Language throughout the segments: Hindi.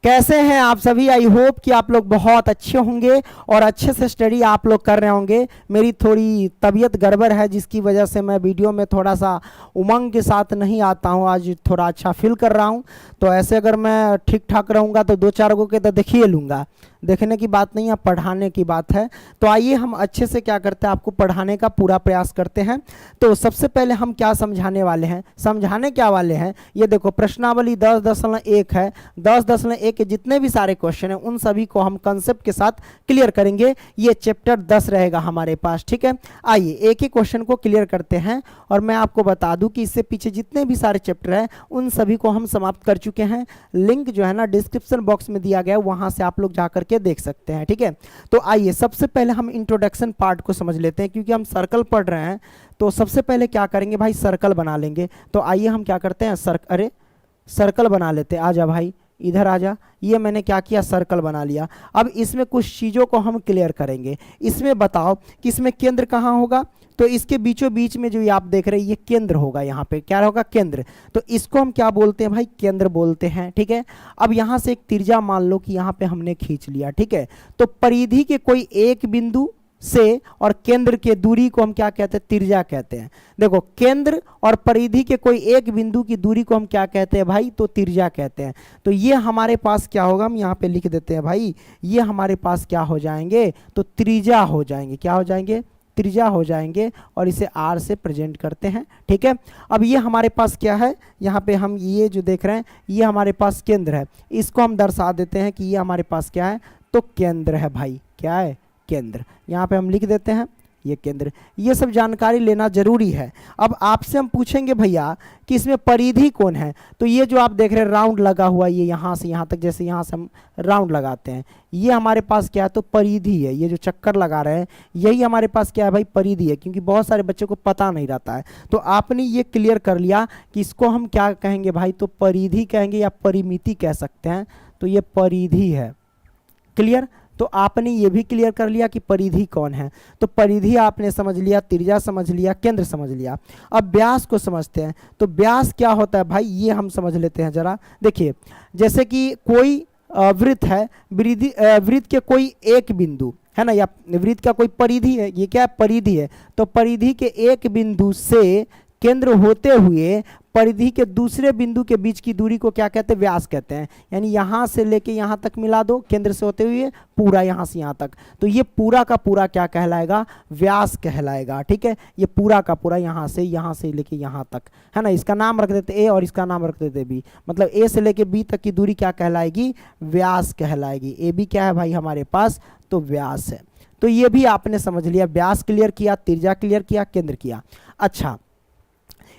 कैसे हैं आप सभी। आई होप कि आप लोग बहुत अच्छे होंगे और अच्छे से स्टडी आप लोग कर रहे होंगे। मेरी थोड़ी तबीयत गड़बड़ है जिसकी वजह से मैं वीडियो में थोड़ा सा उमंग के साथ नहीं आता हूं। आज थोड़ा अच्छा फील कर रहा हूं, तो ऐसे अगर मैं ठीक ठाक रहूंगा तो दो चार गो के तो देखिए लूँगा। देखने की बात नहीं है, पढ़ाने की बात है। तो आइए हम अच्छे से क्या करते हैं, आपको पढ़ाने का पूरा प्रयास करते हैं। तो सबसे पहले हम क्या समझाने वाले हैं, समझाने क्या वाले हैं, ये देखो प्रश्नावली 10.1 है। 10.1 के जितने भी सारे क्वेश्चन हैं उन सभी को हम कंसेप्ट के साथ क्लियर करेंगे। ये चैप्टर 10 रहेगा हमारे पास, ठीक है। आइए एक एक क्वेश्चन को क्लियर करते हैं। और मैं आपको बता दूं कि इससे पीछे जितने भी सारे चैप्टर हैं उन सभी को हम समाप्त कर चुके हैं। लिंक जो है ना डिस्क्रिप्शन बॉक्स में दिया गया है, वहां से आप लोग जाकर के देख सकते हैं, ठीक है। तो आइए सबसे पहले हम इंट्रोडक्शन पार्ट को समझ लेते हैं, क्योंकि हम सर्कल पढ़ रहे हैं। तो सबसे पहले क्या करेंगे भाई, सर्कल बना लेंगे। तो आइए हम क्या करते हैं, सर्कल बना लेते हैं। आजा भाई इधर आजा। ये मैंने क्या किया, सर्कल बना लिया। अब इसमें कुछ चीज़ों को हम क्लियर करेंगे। इसमें बताओ कि इसमें केंद्र कहाँ होगा। तो इसके बीचों बीच में जो ये आप देख रहे हैं ये केंद्र होगा। यहाँ पे क्या होगा, केंद्र। तो इसको हम क्या बोलते हैं भाई, केंद्र बोलते हैं, ठीक है। अब यहाँ से एक त्रिज्या मान लो कि यहाँ पे हमने खींच लिया, ठीक है। तो परिधि के कोई एक बिंदु से और केंद्र के दूरी को हम क्या कहते हैं, त्रिज्या कहते हैं। देखो केंद्र और परिधि के कोई एक बिंदु की दूरी को हम क्या कहते हैं भाई, तो त्रिज्या कहते हैं। तो ये हमारे पास क्या होगा, हम यहाँ पे लिख देते हैं भाई, ये हमारे पास क्या हो जाएंगे, तो त्रिज्या हो जाएंगे। क्या हो जाएंगे, त्रिज्या हो जाएंगे। और इसे आर से प्रेजेंट करते हैं, ठीक है। अब ये हमारे पास क्या है, यहाँ पे हम ये जो देख रहे हैं ये हमारे पास केंद्र है। इसको हम दर्शा देते हैं कि ये हमारे पास क्या है, तो केंद्र है भाई। क्या है, केंद्र। यहाँ पे हम लिख देते हैं ये केंद्र। ये सब जानकारी लेना जरूरी है। अब आपसे हम पूछेंगे भैया कि इसमें परिधि कौन है। तो ये जो आप देख रहे हैं राउंड लगा हुआ, ये यहाँ से यहाँ तक, जैसे यहाँ से हम राउंड लगाते हैं, ये हमारे पास क्या है, तो परिधि है। ये जो चक्कर लगा रहे हैं यही हमारे पास क्या है भाई, परिधि है। क्योंकि बहुत सारे बच्चों को पता नहीं रहता है। तो आपने ये क्लियर कर लिया कि इसको हम क्या कहेंगे भाई, तो परिधि कहेंगे या परिमिति कह सकते हैं। तो ये परिधि है, क्लियर। तो आपने ये भी क्लियर कर लिया कि परिधि कौन है। तो परिधि आपने समझ लिया, त्रिज्या समझ लिया, केंद्र समझ लिया। अब व्यास को समझते हैं। तो व्यास क्या होता है भाई, ये हम समझ लेते हैं जरा। देखिए जैसे कि कोई वृत्त है, वृत्त के कोई एक बिंदु है ना, या वृत्त का कोई परिधि है, ये क्या है, परिधि है। तो परिधि के एक बिंदु से केंद्र होते हुए परिधि के दूसरे बिंदु के बीच की दूरी को क्या कहते हैं, व्यास कहते हैं। यानी यहाँ से लेके यहाँ तक मिला दो, केंद्र से होते हुए पूरा यहाँ से यहाँ तक। तो ये पूरा का पूरा क्या कहलाएगा, व्यास कहलाएगा, ठीक है। ये पूरा का पूरा यहाँ से लेके यहाँ तक है ना। इसका नाम रख देते ए और इसका नाम रख देते बी। मतलब ए से लेके बी तक की दूरी क्या कहलाएगी, व्यास कहलाएगी। ए बी क्या है भाई हमारे पास, तो व्यास है। तो ये भी आपने समझ लिया, व्यास क्लियर किया, त्रिज्या क्लियर किया, केंद्र किया। अच्छा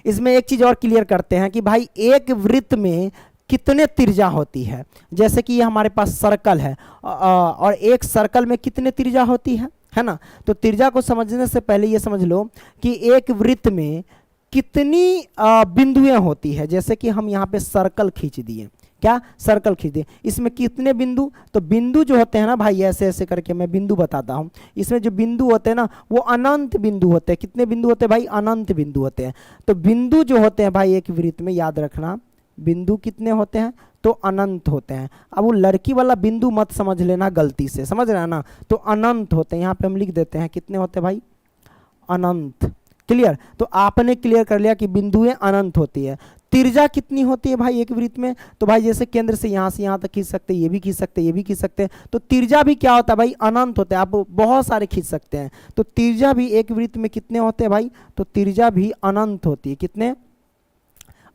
इसमें एक चीज और क्लियर करते हैं कि भाई एक वृत्त में कितने त्रिज्या होती है। जैसे कि ये हमारे पास सर्कल है और एक सर्कल में कितने त्रिज्या होती है ना। तो त्रिज्या को समझने से पहले ये समझ लो कि एक वृत्त में कितनी बिंदुएं होती है। जैसे कि हम यहाँ पे सर्कल खींच दिए, क्या सर्कल खींच दिए, इसमें कितने बिंदु, तो बिंदु जो होते हैं ना भाई, ऐसे ऐसे करके मैं बिंदु बताता हूँ। इसमें जो बिंदु होते हैं ना वो अनंत बिंदु होते हैं। कितने बिंदु होते हैं भाई, अनंत बिंदु होते हैं। तो बिंदु जो होते हैं भाई एक वृत्त में, याद रखना बिंदु कितने होते हैं, तो अनंत होते हैं। अब वो लड़की वाला बिंदु मत समझ लेना गलती से, समझ रहे हैं ना। तो अनंत होते हैं, यहाँ पे हम लिख देते हैं कितने होते हैं भाई, अनंत। क्लियर। तो आपने क्लियर कर लिया कि बिंदुएं अनंत होती है। त्रिज्या कितनी होती है भाई एक वृत्त में, तो भाई जैसे केंद्र से यहाँ तक खींच सकते हैं, ये भी खींच सकते हैं, ये भी खींच सकते हैं। तो त्रिज्या भी क्या होता है भाई, अनंत होता है। आप बहुत सारे खींच सकते हैं। तो त्रिज्या भी एक वृत्त में कितने होते हैं भाई, तो त्रिज्या भी अनंत होती है। कितने,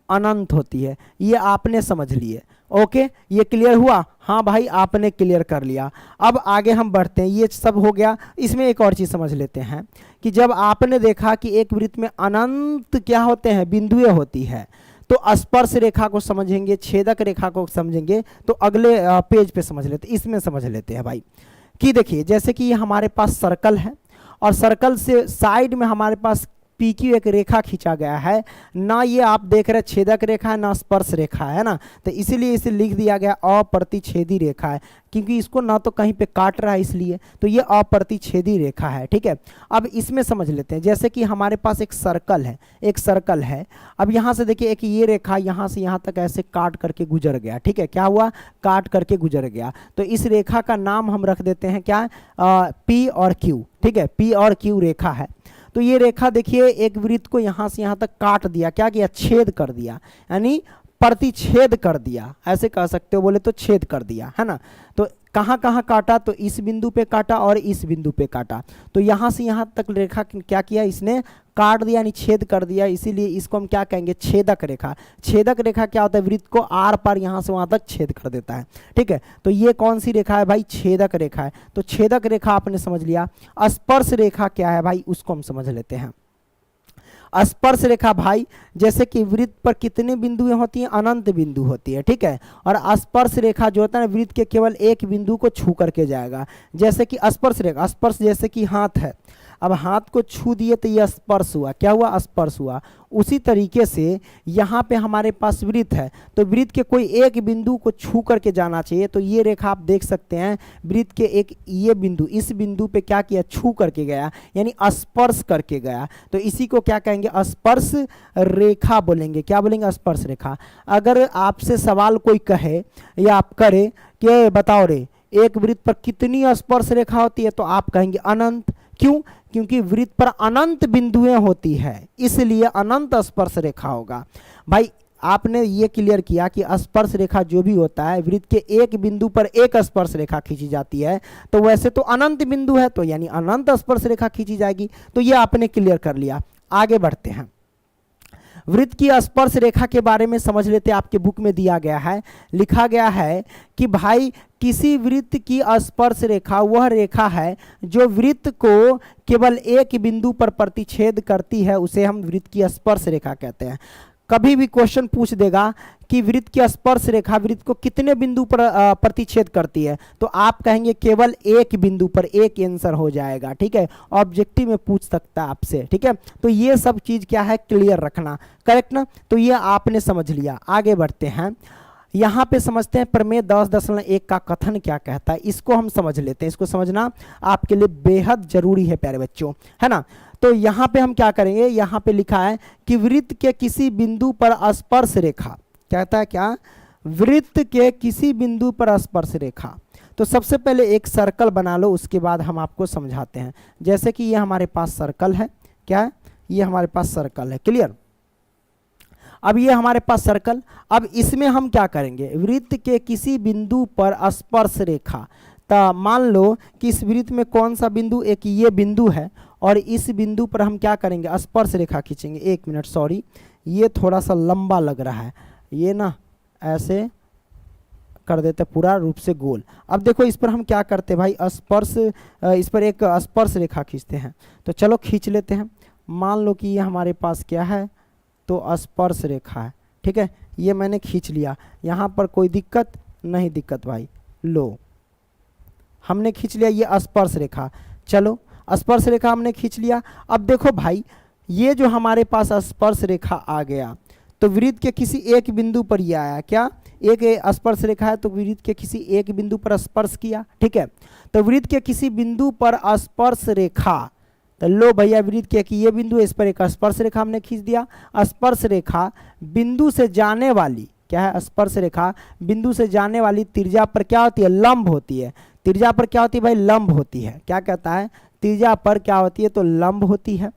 अनंत होती है। ये आपने समझ लिए, ओके। ये क्लियर हुआ, हाँ भाई आपने क्लियर कर लिया। अब आगे हम बढ़ते हैं, ये सब हो गया। इसमें एक और चीज समझ लेते हैं कि जब आपने देखा कि एक वृत्त में अनंत क्या होते हैं, बिंदुएं होती है, तो स्पर्श रेखा को समझेंगे, छेदक रेखा को समझेंगे। तो अगले पेज पे समझ लेते, इसमें समझ लेते हैं भाई कि देखिए जैसे कि ये हमारे पास सर्कल है और सर्कल से साइड में हमारे पास पी क्यू एक रेखा खींचा गया है, ना ये आप देख रहे छेदक रेखा है ना स्पर्श रेखा है ना, तो इसीलिए इसे लिख दिया गया अप्रतिच्छेदी रेखा है, क्योंकि इसको ना तो कहीं पे काट रहा है इसलिए, तो ये अप्रतिच्छेदी रेखा है। ठीक है, अब इसमें समझ लेते हैं, जैसे कि हमारे पास एक सर्कल है, अब यहाँ से देखिए एक ये रेखा यहाँ से यहाँ तक ऐसे काट करके गुजर गया। ठीक है, क्या हुआ, काट करके गुजर गया, तो इस रेखा का नाम हम रख देते हैं क्या, पी और क्यू। ठीक है, पी और क्यू रेखा है। तो ये रेखा देखिए एक वृत्त को यहाँ से यहाँ तक काट दिया, क्या किया, छेद कर दिया, यानी प्रतिच्छेद कर दिया, ऐसे कह सकते हो, बोले तो छेद कर दिया, है ना। तो कहाँ कहाँ काटा, तो इस बिंदु पे काटा और इस बिंदु पे काटा, तो यहाँ से यहाँ तक रेखा क्या किया, इसने काट दिया यानी छेद कर दिया, इसीलिए इसको हम क्या कहेंगे, छेदक रेखा। छेदक रेखा क्या होता है, वृत्त को आर पार यहाँ से वहाँ तक छेद कर देता है। ठीक है, तो ये कौन सी रेखा है भाई, छेदक रेखा है। तो छेदक रेखा आपने समझ लिया। स्पर्श रेखा क्या है भाई, उसको हम समझ लेते हैं। स्पर्श रेखा भाई, जैसे कि वृत्त पर कितने बिंदुएं होती हैं, अनंत बिंदु होती है। ठीक है, और स्पर्श रेखा जो होता है वृत्त के केवल एक बिंदु को छू करके जाएगा, जैसे कि स्पर्श रेखा, स्पर्श जैसे कि हाथ है, अब हाथ को छू दिए तो यह स्पर्श हुआ, क्या हुआ, स्पर्श हुआ। उसी तरीके से यहाँ पे हमारे पास वृत्त है, तो वृत्त के कोई एक बिंदु को छू करके जाना चाहिए, तो ये रेखा आप देख सकते हैं, वृत्त के एक ये बिंदु, इस बिंदु पे क्या किया, छू करके गया, यानी स्पर्श करके गया, तो इसी को क्या कहेंगे, स्पर्श रेखा बोलेंगे। क्या बोलेंगे, स्पर्श रेखा। अगर आपसे सवाल कोई कहे या आप करे कि बताओ रे एक वृत्त पर कितनी स्पर्श रेखा होती है, तो आप कहेंगे अनंत। क्यों, क्योंकि वृत्त पर अनंत बिंदुएं होती है, इसलिए अनंत स्पर्श रेखा होगा। भाई आपने ये क्लियर किया कि स्पर्श रेखा जो भी होता है वृत्त के एक बिंदु पर एक स्पर्श रेखा खींची जाती है, तो वैसे तो अनंत बिंदु है तो यानी अनंत स्पर्श रेखा खींची जाएगी। तो ये आपने क्लियर कर लिया। आगे बढ़ते हैं, वृत्त की स्पर्श रेखा के बारे में समझ लेते हैं। आपके बुक में दिया गया है, लिखा गया है कि भाई किसी वृत्त की स्पर्श रेखा वह रेखा है जो वृत्त को केवल एक बिंदु पर प्रतिच्छेद करती है, उसे हम वृत्त की स्पर्श रेखा कहते हैं। कभी भी क्वेश्चन पूछ देगा कि वृत्त की स्पर्श रेखा वृत्त को कितने बिंदु पर प्रतिच्छेद करती है, तो आप कहेंगे केवल एक बिंदु पर, एक आंसर हो जाएगा। ठीक है, ऑब्जेक्टिव में पूछ सकता है आपसे। ठीक है, तो ये सब चीज क्या है, क्लियर रखना, करेक्ट ना। तो ये आपने समझ लिया। आगे बढ़ते हैं, यहाँ पे समझते हैं प्रमेय 10.1 का कथन क्या कहता है, इसको हम समझ लेते हैं। इसको समझना आपके लिए बेहद जरूरी है प्यारे बच्चों, है ना। तो यहाँ पे हम क्या करेंगे, यहाँ पे लिखा है कि वृत्त के किसी बिंदु पर स्पर्श रेखा, कहता है क्या, वृत्त के किसी बिंदु पर स्पर्श रेखा। तो सबसे पहले एक सर्कल बना लो, उसके बाद हम आपको समझाते हैं। जैसे कि ये हमारे पास सर्कल है, क्या है, ये हमारे पास सर्कल है, क्लियर। अब ये हमारे पास सर्कल, अब इसमें हम क्या करेंगे, वृत्त के किसी बिंदु पर स्पर्श रेखा। तो मान लो कि इस वृत्त में कौन सा बिंदु, एक ये बिंदु है, और इस बिंदु पर हम क्या करेंगे, स्पर्श रेखा खींचेंगे। एक मिनट, सॉरी, ये थोड़ा सा लंबा लग रहा है, ये ना ऐसे कर देते पूरा रूप से गोल। अब देखो इस पर हम क्या करते भाई, स्पर्श, इस पर एक स्पर्श रेखा खींचते हैं। तो चलो खींच लेते हैं। मान लो कि ये हमारे पास क्या है, तो स्पर्श रेखा है। ठीक है, ये मैंने खींच लिया, यहाँ पर कोई दिक्कत नहीं, दिक्कत भाई, लो हमने खींच लिया ये स्पर्श रेखा। चलो स्पर्श रेखा हमने खींच लिया। अब देखो भाई, ये जो हमारे पास स्पर्श रेखा आ गया, तो वृत्त के किसी एक बिंदु पर ये आया, क्या, एक स्पर्श रेखा है, तो वृत्त के किसी एक बिंदु पर स्पर्श किया। ठीक है, तो वृत्त के किसी बिंदु पर स्पर्श रेखा, तो लो भैया वृत्त के ये बिंदु है, इस पर एक स्पर्श रेखा हमने खींच दिया। स्पर्श रेखा बिंदु से जाने वाली, क्या है, स्पर्श रेखा बिंदु से जाने वाली त्रिज्या पर क्या होती है, लंब होती है। त्रिज्या पर क्या होती है भाई, लंब होती है। क्या कहता है, त्रिज्या पर क्या होती है, तो लंब होती है।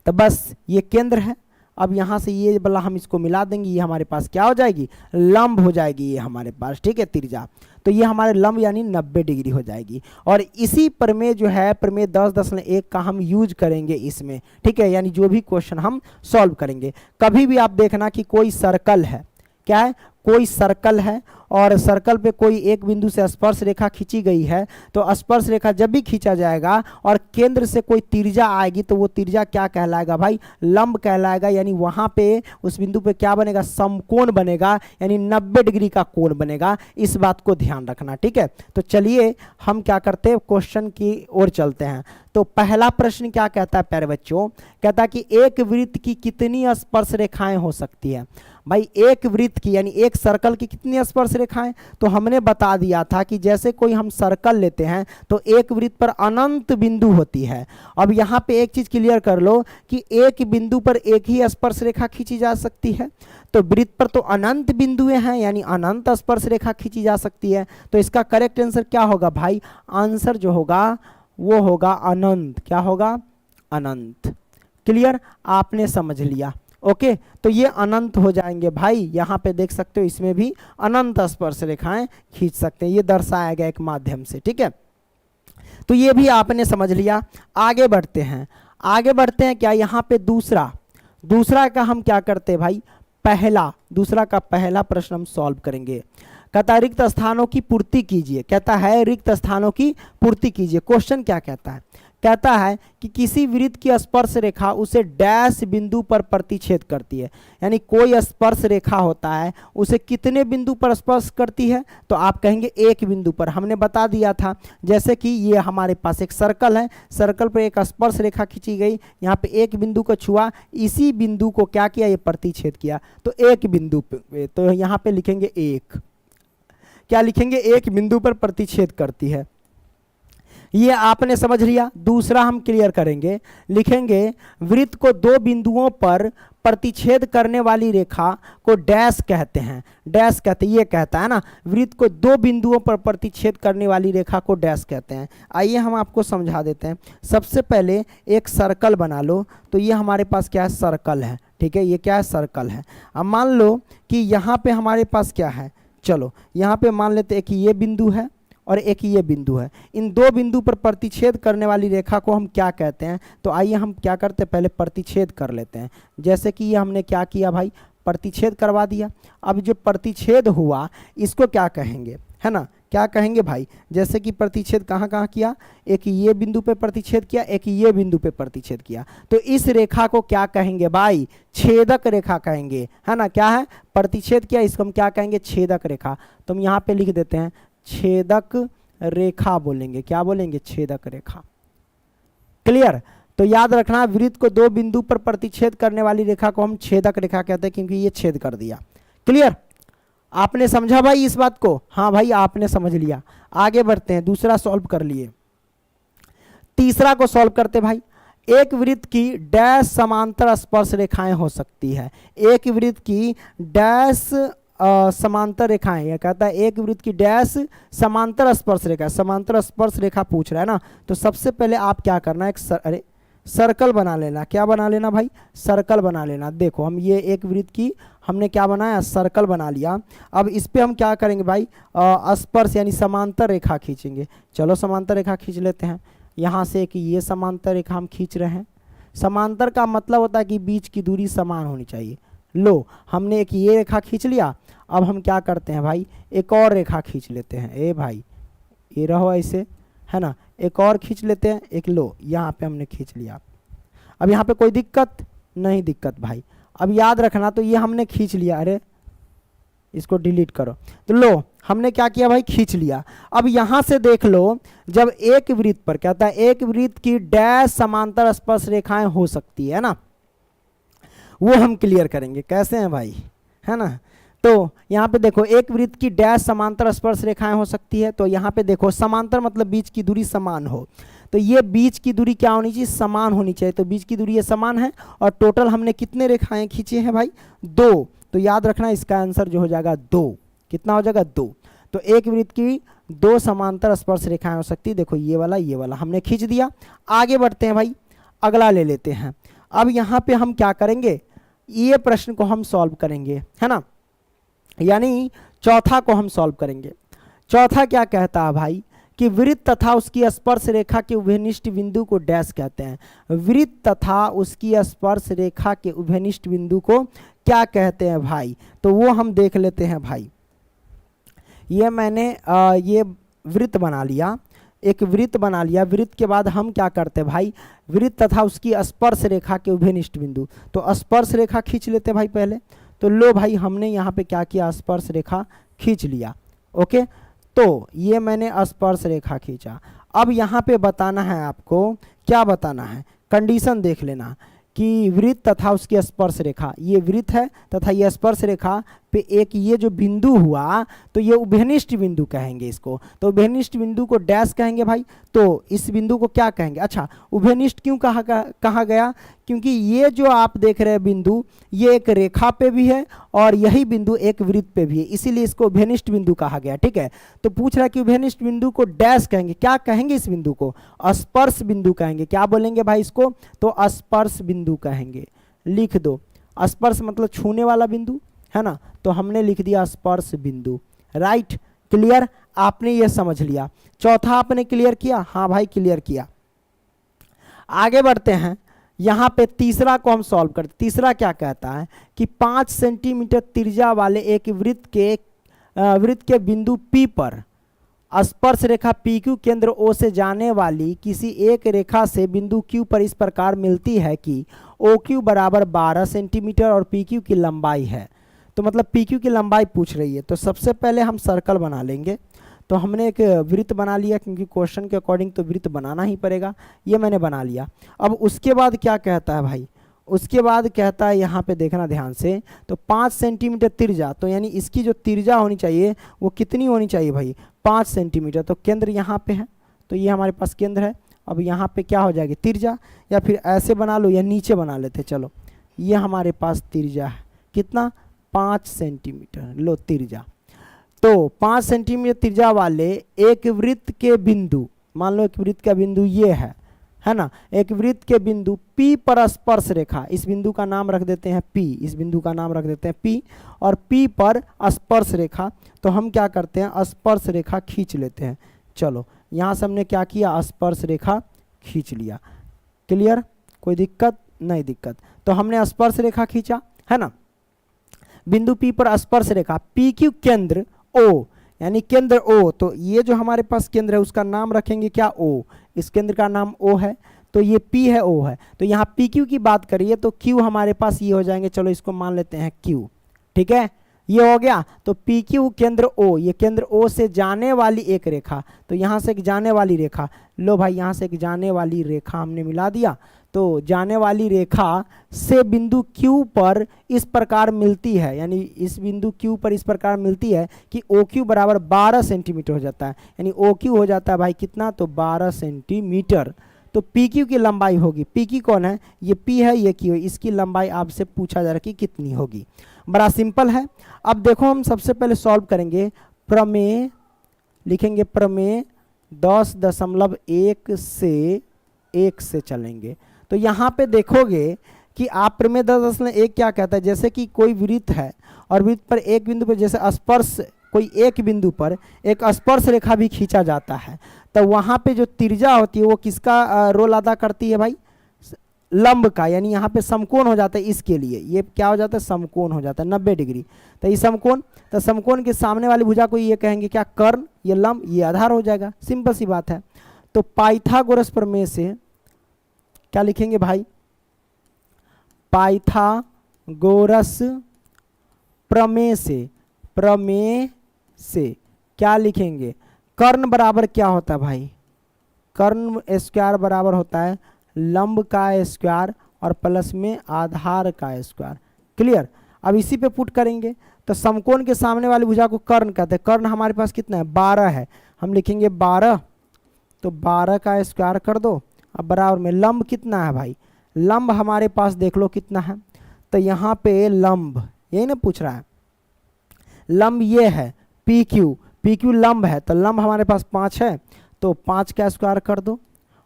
तो बस ये केंद्र है। अब यहाँ से ये वाला हम इसको मिला देंगे, ये हमारे पास क्या हो जाएगी, लंब हो जाएगी ये हमारे पास। ठीक है, त्रिज्या, तो ये हमारे लंब यानी 90 डिग्री हो जाएगी। और इसी प्रमेय जो है, प्रमेय 10.1 का हम यूज करेंगे इसमें। ठीक है, यानी जो भी क्वेश्चन हम सॉल्व करेंगे, कभी भी आप देखना कि कोई सर्कल है, क्या है, कोई सर्कल है और सर्कल पे कोई एक बिंदु से स्पर्श रेखा खींची गई है, तो स्पर्श रेखा जब भी खींचा जाएगा और केंद्र से कोई त्रिज्या आएगी तो वो त्रिज्या क्या कहलाएगा भाई, लंब कहलाएगा। यानी वहां पे उस बिंदु पे क्या बनेगा, समकोण बनेगा, यानी 90 डिग्री का कोण बनेगा। इस बात को ध्यान रखना, ठीक है। तो चलिए हम क्या करते हैं, क्वेश्चन की ओर चलते हैं। तो पहला प्रश्न क्या कहता है प्यारे बच्चों, कहता है कि एक वृत्त की कितनी स्पर्श रेखाएं हो सकती है। भाई एक वृत्त की यानी एक सर्कल की कितनी स्पर्श रेखाएं, तो हमने बता दिया था कि जैसे कोई हम सर्कल लेते हैं तो एक वृत्त पर अनंत बिंदु होती है। अब यहाँ पे एक चीज क्लियर कर लो कि एक बिंदु पर एक ही स्पर्श रेखा खींची जा सकती है, तो वृत्त पर तो अनंत बिंदुएं हैं यानी अनंत स्पर्श रेखा खींची जा सकती है। तो इसका करेक्ट आंसर क्या होगा भाई, आंसर जो होगा वो होगा अनंत। क्या होगा, अनंत। क्लियर, आपने समझ लिया। ओके, तो ये अनंत हो जाएंगे भाई। यहाँ पे देख सकते हो इसमें भी अनंत स्पर्श रेखाएं खींच सकते हैं, ये दर्शाया गया एक माध्यम से, ठीक है। तो ये भी आपने समझ लिया। आगे बढ़ते हैं, आगे बढ़ते हैं क्या, यहाँ पे दूसरा का हम क्या करते हैं भाई, दूसरा का पहला प्रश्न हम सॉल्व करेंगे। कहता है रिक्त स्थानों की पूर्ति कीजिए, कहता है रिक्त स्थानों की पूर्ति कीजिए। क्वेश्चन क्या कहता है, कहता है कि किसी वृत्त की स्पर्श रेखा उसे डैश बिंदु पर प्रतिच्छेद करती है। यानी कोई स्पर्श रेखा होता है, उसे कितने बिंदु पर स्पर्श करती है, तो आप कहेंगे एक बिंदु पर। हमने बता दिया था, जैसे कि ये हमारे पास एक सर्कल है, सर्कल पर एक स्पर्श रेखा खींची गई, यहाँ पे एक बिंदु को छुआ, इसी बिंदु को क्या किया, ये प्रतिच्छेद किया, तो एक बिंदु पे, तो यहाँ पे लिखेंगे एक, क्या लिखेंगे, एक बिंदु पर प्रतिच्छेद करती है। ये आपने समझ लिया। दूसरा हम क्लियर करेंगे, लिखेंगे वृत्त को दो बिंदुओं पर प्रतिच्छेद करने वाली रेखा को डैश कहते हैं। डैश कहते, ये कहता है ना, वृत्त को दो बिंदुओं पर प्रतिच्छेद करने वाली रेखा को डैश कहते हैं। आइए हम आपको समझा देते हैं। सबसे पहले एक सर्कल बना लो, तो ये हमारे पास क्या है, सर्कल है, ठीक है, ये क्या है, सर्कल है। अब मान लो कि यहाँ पे हमारे पास क्या है, चलो यहाँ पे मान लेते हैं कि ये बिंदु है और एक ये बिंदु है। इन दो बिंदु पर प्रतिच्छेद करने वाली रेखा को हम क्या कहते हैं, तो आइए हम क्या करते हैं, पहले प्रतिच्छेद कर लेते हैं। जैसे कि ये हमने क्या किया भाई, प्रतिच्छेद करवा दिया। अब जो प्रतिच्छेद हुआ इसको क्या कहेंगे, है ना, क्या कहेंगे भाई, जैसे कि प्रतिच्छेद कहाँ कहाँ किया, एक ये बिंदु पे प्रतिच्छेद किया, एक ये बिंदु पे प्रतिच्छेद किया, तो इस रेखा को क्या कहेंगे भाई, छेदक रेखा कहेंगे, है ना। क्या है, प्रतिच्छेद किया, इसको हम क्या कहेंगे, छेदक रेखा। तो हम यहाँ पे लिख देते हैं छेदक रेखा बोलेंगे। क्या बोलेंगे, छेदक रेखा। क्लियर, तो याद रखना वृत्त को दो बिंदु पर प्रतिच्छेद करने वाली रेखा को हम छेदक रेखा कहते हैं, क्योंकि ये छेद कर दिया। क्लियर, आपने समझा भाई इस बात को, हाँ भाई आपने समझ लिया। आगे बढ़ते हैं, दूसरा सॉल्व कर लिए, तीसरा को सॉल्व करते भाई। एक वृत्त की डैश समांतर स्पर्श रेखाएं हो सकती है। एक वृत्त की डैश समांतर रेखाएं, यह कहता है एक वृत्त की डैश समांतर स्पर्श रेखा, समांतर स्पर्श रेखा पूछ रहा है ना। तो सबसे पहले आप क्या करना, एक सर्कल बना लेना। क्या बना लेना भाई, सर्कल बना लेना। देखो हम ये एक वृत्त की हमने क्या बनाया, सर्कल बना लिया। अब इस पे हम क्या करेंगे भाई, स्पर्श यानी समांतर रेखा खींचेंगे। चलो समांतर रेखा खींच लेते हैं। यहाँ से एक ये समांतर रेखा हम खींच रहे हैं। समांतर का मतलब होता है कि बीच की दूरी समान होनी चाहिए। लो हमने एक ये रेखा खींच लिया। अब हम क्या करते हैं भाई, एक और रेखा खींच लेते हैं। ए भाई ये रहो ऐसे, है ना, एक और खींच लेते हैं। एक लो यहाँ पे हमने खींच लिया। अब यहाँ पे कोई दिक्कत नहीं, दिक्कत भाई। अब याद रखना, तो ये हमने खींच लिया, अरे इसको डिलीट करो। तो लो हमने क्या किया भाई, खींच लिया। अब यहाँ से देख लो, जब एक वृत्त पर कहता है एक वृत्त की डैश समांतर स्पर्श रेखाएं हो सकती है ना, वो हम क्लियर करेंगे। कैसे हैं भाई, है ना। तो यहाँ पे देखो एक वृत्त की डैश समांतर स्पर्श रेखाएं हो सकती है। तो यहाँ पे देखो समांतर मतलब बीच की दूरी समान हो, तो ये बीच की दूरी क्या होनी चाहिए, समान होनी चाहिए। तो बीच की दूरी ये समान है और टोटल हमने कितने रेखाएं खींचे हैं भाई, दो। तो याद रखना इसका आंसर जो हो जाएगा दो। कितना हो जाएगा, दो। तो एक वृत्त की दो समांतर स्पर्श रेखाएं हो सकती है। देखो ये वाला हमने खींच दिया। आगे बढ़ते हैं भाई, अगला ले लेते हैं। अब यहाँ पे हम क्या करेंगे, ये प्रश्न को हम सॉल्व करेंगे, है ना, यानी चौथा को हम सॉल्व करेंगे। चौथा क्या कहता है भाई, कि वृत्त तथा उसकी स्पर्श रेखा के उभयनिष्ठ बिंदु को डैश कहते हैं। वृत्त तथा उसकी स्पर्श रेखा के उभयनिष्ठ बिंदु को क्या कहते हैं भाई, तो वो हम देख लेते हैं भाई। ये मैंने ये वृत्त बना लिया, एक वृत्त बना लिया। वृत्त के बाद हम क्या करते हैं भाई, वृत्त तथा उसकी स्पर्श रेखा के उभयनिष्ठ बिंदु, तो स्पर्श रेखा खींच लेते हैं भाई पहले। तो लो भाई हमने यहाँ पे क्या किया, स्पर्श रेखा खींच लिया। ओके, तो ये मैंने स्पर्श रेखा खींचा। अब यहाँ पे बताना है आपको, क्या बताना है, कंडीशन देख लेना कि वृत्त तथा उसकी स्पर्श रेखा, ये वृत्त है तथा ये स्पर्श रेखा पे एक ये जो बिंदु हुआ तो ये उभयनिष्ठ बिंदु कहेंगे इसको। तो उभयनिष्ठ बिंदु को डैश कहेंगे भाई, तो इस बिंदु को क्या कहेंगे। अच्छा, उभयनिष्ठ क्यों कहा गया, क्योंकि ये जो आप देख रहे हैं बिंदु ये एक रेखा पे भी है और यही बिंदु एक वृत्त पे भी है, इसीलिए इसको उभयनिष्ठ बिंदु कहा गया। ठीक है, तो पूछ रहा है कि उभयनिष्ठ बिंदु को डैश कहेंगे, क्या कहेंगे इस बिंदु को, स्पर्श बिंदु कहेंगे। क्या बोलेंगे भाई इसको, तो स्पर्श बिंदु कहेंगे। लिख दो, स्पर्श मतलब छूने वाला बिंदु है ना, तो हमने लिख दिया स्पर्श बिंदु। राइट, क्लियर, आपने ये समझ लिया। चौथा आपने क्लियर किया, हाँ भाई क्लियर किया। आगे बढ़ते हैं, यहाँ पे तीसरा को हम सॉल्व करते। तीसरा क्या कहता है कि 5 सेंटीमीटर त्रिज्या वाले एक वृत्त के बिंदु P पर स्पर्श रेखा PQ केंद्र O से जाने वाली किसी एक रेखा से बिंदु Q पर इस प्रकार मिलती है कि OQ बराबर 12 सेंटीमीटर और PQ की लंबाई है। तो मतलब PQ की लंबाई पूछ रही है, तो सबसे पहले हम सर्कल बना लेंगे। तो हमने एक वृत्त बना लिया, क्योंकि क्वेश्चन के अकॉर्डिंग तो वृत्त बनाना ही पड़ेगा, ये मैंने बना लिया। अब उसके बाद क्या कहता है भाई, उसके बाद कहता है यहाँ पे देखना ध्यान से, तो 5 सेंटीमीटर त्रिज्या, तो यानी इसकी जो त्रिज्या होनी चाहिए वो कितनी होनी चाहिए भाई, 5 सेंटीमीटर। तो केंद्र यहाँ पे है, तो ये हमारे पास केंद्र है। अब यहाँ पे क्या हो जाएगी त्रिज्या, या फिर ऐसे बना लो या नीचे बना लेते, चलो ये हमारे पास त्रिज्या है, कितना, 5 सेंटीमीटर। लो त्रिज्या, तो 5 सेंटीमीटर त्रिज्या वाले एक वृत्त के बिंदु, मान लो एक वृत्त का बिंदु ये है ना, एक वृत्त के बिंदु P पर स्पर्श रेखा, इस बिंदु का नाम रख देते हैं P, इस बिंदु का नाम रख देते हैं P, और P पर स्पर्श रेखा, तो हम क्या करते हैं, स्पर्श रेखा खींच लेते हैं। चलो यहाँ से हमने क्या किया, स्पर्श रेखा खींच लिया। क्लियर, कोई दिक्कत नहीं, दिक्कत। तो हमने स्पर्श रेखा खींचा है ना, बिंदु P पर स्पर्श रेखा, PQ केंद्र O, यानी केंद्र O, तो ये जो हमारे पास केंद्र है उसका नाम रखेंगे क्या, O, इस केंद्र का नाम O है, तो ये P है, O है। तो यहाँ PQ की बात करिए तो Q हमारे पास ये हो जाएंगे, चलो इसको मान लेते हैं Q। ठीक है, ये हो गया। तो PQ केंद्र O, ये केंद्र O से जाने वाली एक रेखा, तो यहाँ से एक जाने वाली रेखा, लो भाई यहाँ से एक जाने वाली रेखा हमने मिला दिया। तो जाने वाली रेखा से बिंदु Q पर इस प्रकार मिलती है, यानी इस बिंदु Q पर इस प्रकार मिलती है कि OQ बराबर 12 सेंटीमीटर हो जाता है, यानी OQ हो जाता है भाई कितना, तो 12 सेंटीमीटर। तो PQ की लंबाई होगी, PQ कौन है, ये P है, ये Q है, इसकी लंबाई आपसे पूछा जा रहा है कि कितनी होगी। बड़ा सिंपल है। अब देखो हम सबसे पहले सॉल्व करेंगे, प्रमेय लिखेंगे, प्रमेय 10.1 से 1 से चलेंगे। तो यहाँ पे देखोगे कि आप प्रमेय 10.1 क्या कहता है, जैसे कि कोई वृत्त है और वृत्त पर एक बिंदु पर जैसे स्पर्श, कोई एक बिंदु पर एक स्पर्श रेखा भी खींचा जाता है, तो वहाँ पे जो त्रिज्या होती है वो किसका रोल अदा करती है भाई, लंब का, यानी यहाँ पे समकोण हो जाता है। इसके लिए ये क्या हो जाता है, समकोण हो जाता है 90 डिग्री। तो ये समकोण, तो समकोण के सामने वाली भुजा को ये कहेंगे क्या, कर्ण, ये लंब, ये आधार हो जाएगा, सिंपल सी बात है। तो पाइथागोरस प्रमेय से क्या लिखेंगे भाई, पाइथागोरस प्रमेय से क्या लिखेंगे, कर्ण बराबर क्या होता है भाई, कर्ण स्क्वायर बराबर होता है लंब का स्क्वायर और प्लस में आधार का स्क्वायर। क्लियर, अब इसी पे पुट करेंगे। तो समकोण के सामने वाली भुजा को कर्ण कहते हैं, कर्ण हमारे पास कितना है, 12 है, हम लिखेंगे 12, तो 12 का स्क्वायर कर दो। अब बराबर में लंब कितना है भाई, लंब हमारे पास देख लो कितना है, तो यहाँ पे लंब, यही ना पूछ रहा है, लंब ये है PQ लंब है, तो लंब हमारे पास 5 है, तो 5 का स्क्वायर कर दो,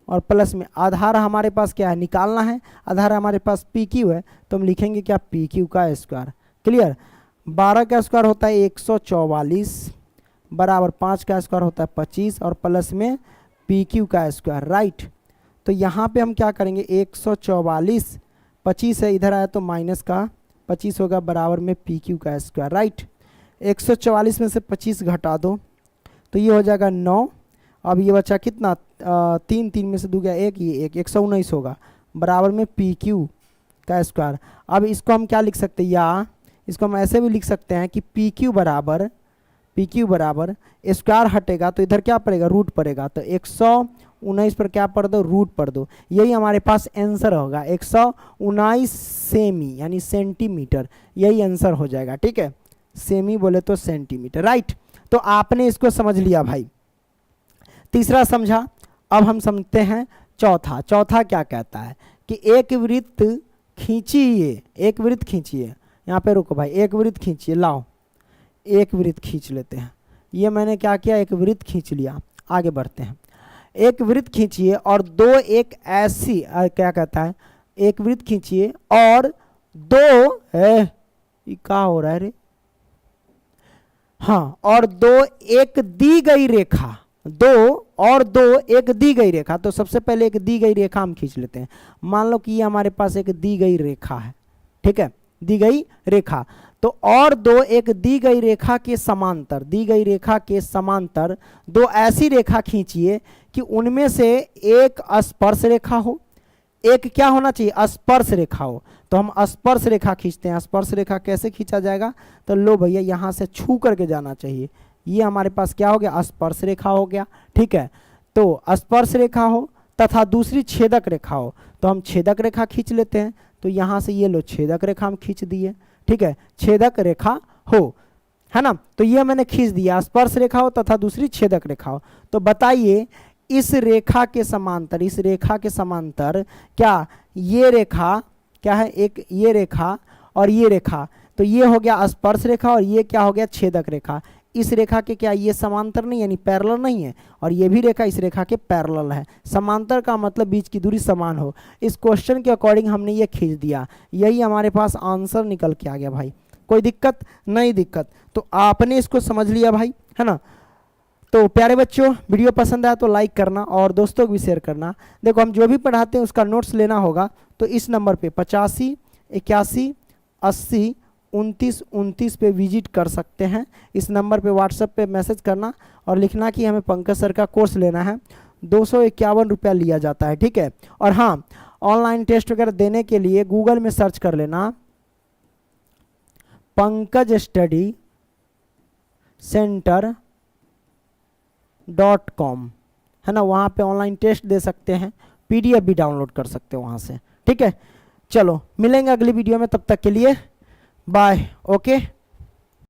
और प्लस में आधार हमारे पास क्या है, निकालना है, आधार हमारे पास PQ है, तो हम लिखेंगे क्या, PQ का स्क्वायर। क्लियर, 12 का स्क्वायर होता है 144, बराबर 5 का स्क्वायर होता है 25 और प्लस में पी क्यू का स्क्वायर, राइट। तो यहाँ पे हम क्या करेंगे 144, 25 है इधर आया तो माइनस का 25 होगा बराबर में पी क्यू का स्क्वायर, राइट। 144 में से 25 घटा दो तो ये हो जाएगा 9। अब ये बचा कितना 3, 3 में से 2 गया 1, ये 119 होगा बराबर में पी क्यू का स्क्वायर। अब इसको हम क्या लिख सकते हैं, या इसको हम ऐसे भी लिख सकते हैं कि पी क्यू बराबर स्क्वायर हटेगा तो इधर क्या पड़ेगा रूट पड़ेगा, तो 119 पर क्या पढ़ दो रूट पढ़ दो, यही हमारे पास आंसर होगा 119 सेमी यानी सेंटीमीटर, यही आंसर हो जाएगा, ठीक है। सेमी बोले तो सेंटीमीटर, राइट। तो आपने इसको समझ लिया भाई, तीसरा समझा। अब हम समझते हैं चौथा। चौथा क्या कहता है कि एक वृत्त खींचिए, एक वृत्त खींचिए, यहाँ पे रुको भाई, एक वृत्त खींचिए, लाओ एक वृत्त खींच लेते हैं। ये मैंने क्या किया, एक वृत्त खींच लिया, आगे बढ़ते हैं। एक वृत्त खींचिए और दो एक ऐसी क्या कहता है, एक वृत्त खींचिए और दो ये क्या हो रहा है रे, हाँ, और दो एक दी गई रेखा, दो एक दी गई रेखा। तो सबसे पहले एक दी गई रेखा हम खींच लेते हैं। मान लो कि ये हमारे पास एक दी गई रेखा है, ठीक है, दी गई रेखा। तो और दो एक दी गई रेखा के समांतर, दी गई रेखा के समांतर दो ऐसी रेखा खींचिए कि उनमें से एक स्पर्श रेखा हो, एक क्या होना चाहिए स्पर्श रेखा हो। तो हम स्पर्श रेखा खींचते हैं। स्पर्श रेखा कैसे खींचा जाएगा, तो लो भैया यहाँ से छू करके जाना चाहिए, ये हमारे पास क्या हो गया स्पर्श रेखा हो गया, ठीक है। तो स्पर्श रेखा हो तथा दूसरी छेदक रेखा हो, तो हम छेदक रेखा खींच लेते हैं। तो यहाँ से ये लो छेदक रेखा हम खींच दिए, ठीक है, छेदक रेखा हो, है ना। तो ये मैंने खींच दिया, स्पर्श रेखा हो तथा दूसरी छेदक रेखा हो। तो बताइए इस रेखा के समांतर, इस रेखा के समांतर क्या ये रेखा क्या है, एक ये रेखा और ये रेखा, तो ये हो गया स्पर्श रेखा और ये क्या हो गया छेदक रेखा। इस रेखा के क्या ये समांतर नहीं यानी पैरेलल नहीं है, और ये भी रेखा इस रेखा के पैरेलल है। समांतर का मतलब बीच की दूरी समान हो। इस क्वेश्चन के अकॉर्डिंग हमने ये खींच दिया, यही हमारे पास आंसर निकल के आ गया भाई। कोई दिक्कत नहीं, दिक्कत तो आपने इसको समझ लिया भाई, है ना। तो प्यारे बच्चों वीडियो पसंद आया तो लाइक करना और दोस्तों को भी शेयर करना। देखो हम जो भी पढ़ाते हैं उसका नोट्स लेना होगा तो इस नंबर पे 85 81 80 29 29 पे विजिट कर सकते हैं। इस नंबर पे व्हाट्सएप पे मैसेज करना और लिखना कि हमें पंकज सर का कोर्स लेना है। 251 रुपया लिया जाता है, ठीक है। और हाँ, ऑनलाइन टेस्ट वगैरह देने के लिए गूगल में सर्च कर लेना पंकज स्टडी सेंटर .com, है ना। वहाँ पे ऑनलाइन टेस्ट दे सकते हैं, PDF भी डाउनलोड कर सकते हो वहाँ से, ठीक है। चलो मिलेंगे अगली वीडियो में, तब तक के लिए बाय, ओके।